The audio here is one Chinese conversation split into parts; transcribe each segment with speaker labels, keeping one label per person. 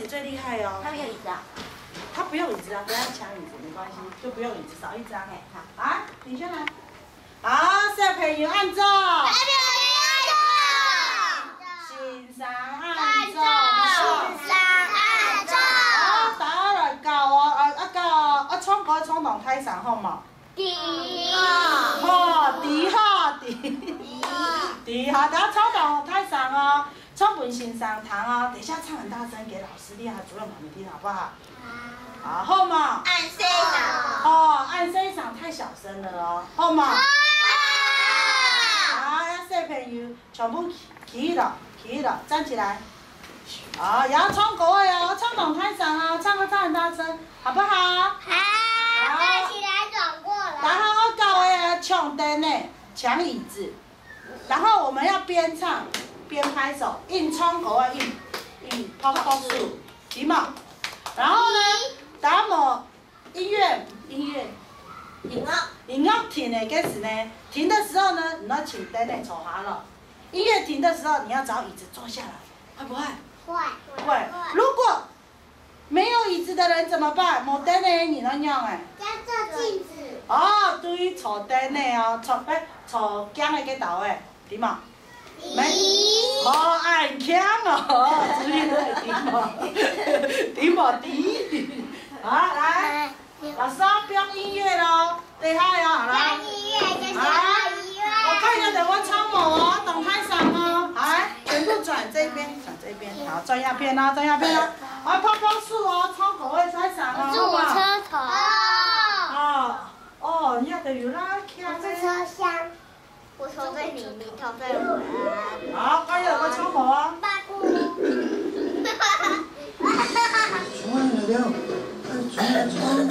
Speaker 1: 姐最厉害哦。
Speaker 2: 他没有椅子啊？
Speaker 1: 他不用椅子啊，不要抢椅子没关系，就不用椅子，少一张。哎，好，啊，你先来。好，小朋友按照。欣赏按照。好，大家来教我，教唱歌唱动太上好嘛？好，第好，大家唱动太上哦，唱本欣赏堂哦，等一下唱很大声给老师听，还主任妈咪听，好不好？好嘛。
Speaker 2: 按 C 档。
Speaker 1: 哦，按 C 档太小声了哦，好嘛。好，小朋友全部起了，站起来。好，也要唱歌的哦，唱动太上哦，唱歌唱很大声，好不好？
Speaker 2: 好，站起来转过来。
Speaker 1: 然后我教的抢灯呢，抢椅子，然后我们要边唱边拍手，印唱歌的印拍手，起嘛。然后呢，打某音乐停的开始呢，停的时候呢，你要请灯呢坐下了。音乐停的时候，你要找椅子坐下来，会不会？会。如果没有椅子的人怎么办？没灯的你怎样哎？
Speaker 2: 加这镜子。
Speaker 1: 哦，对，坐灯的哦，坐姜的个头的，点嘛？哦，按强哦，注意了，点嘛？好，来，老师要标音乐喽，厉害哦，好啦。我看一下等我唱我哦，动太上哦，来，全部转这边，好，转下边啦，好，拍手哦，唱歌的太上哦，好嘛？
Speaker 2: 车头。
Speaker 1: 哦，你要得有啦，
Speaker 2: 我是车厢。我头在你头在我。
Speaker 1: 好，快点，我唱歌哦。
Speaker 2: 八姑。
Speaker 3: 唱歌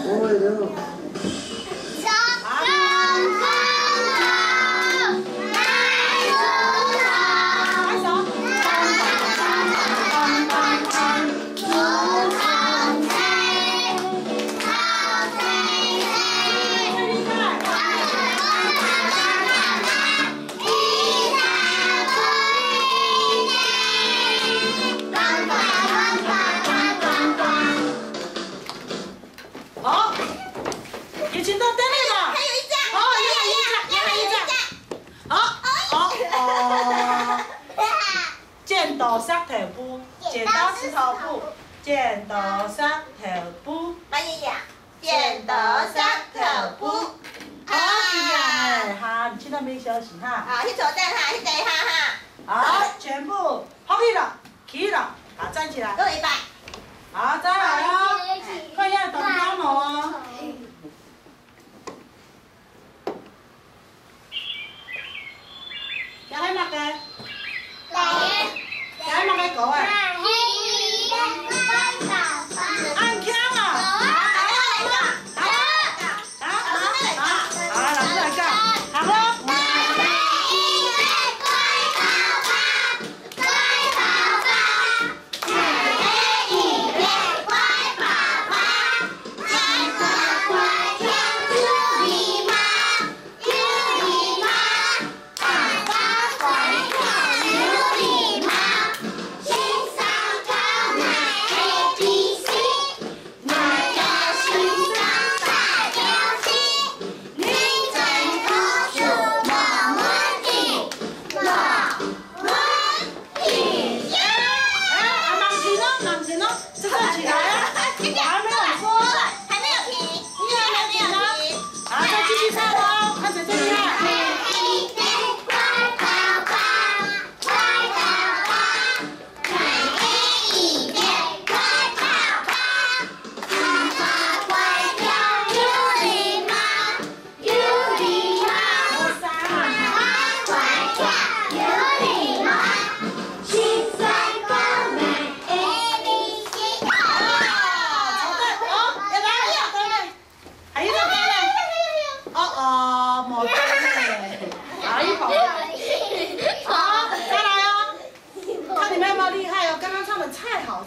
Speaker 3: 了。
Speaker 1: 剪刀石头布，剪刀石头布，剪刀石头布。
Speaker 2: 慢一点。剪刀石头布。
Speaker 1: 好，一样哎，好，你去那边休息哈。
Speaker 2: 好，去坐凳哈，去坐一下哈。
Speaker 1: 好，全部好起了，好，站起来。
Speaker 2: 给我一百。
Speaker 1: 好，再来哦，快要动刀模哦。要喺乜嘅？要喺乜嘅講啊？按槍啊！好，老師嚟教，行咯。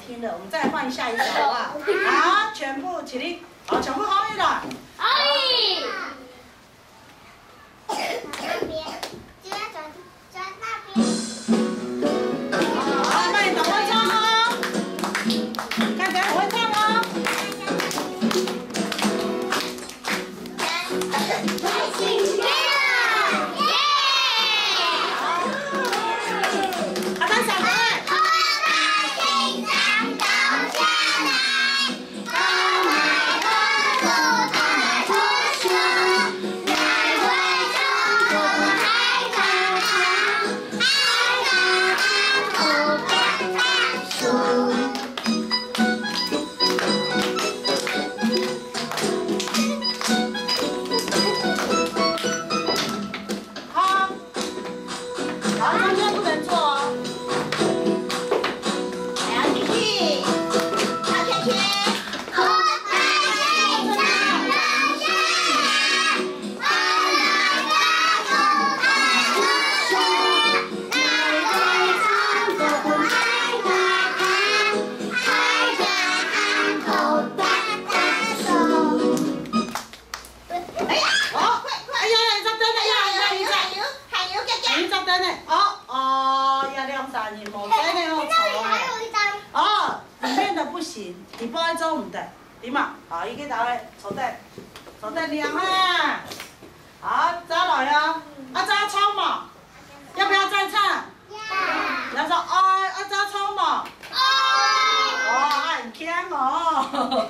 Speaker 1: 听的，我们再换下一首好不好？好，全部起立，好，全部好一了。
Speaker 2: 好。那边，就要转那边。
Speaker 1: 好，那你等我唱哦。开行，你不爱做唔得，点啊？好，伊去头咧，坐底凉啊！好，再来哦，再冲嘛？要不要再唱？要。然后说爱，再冲嘛？爱。哦，很强哦。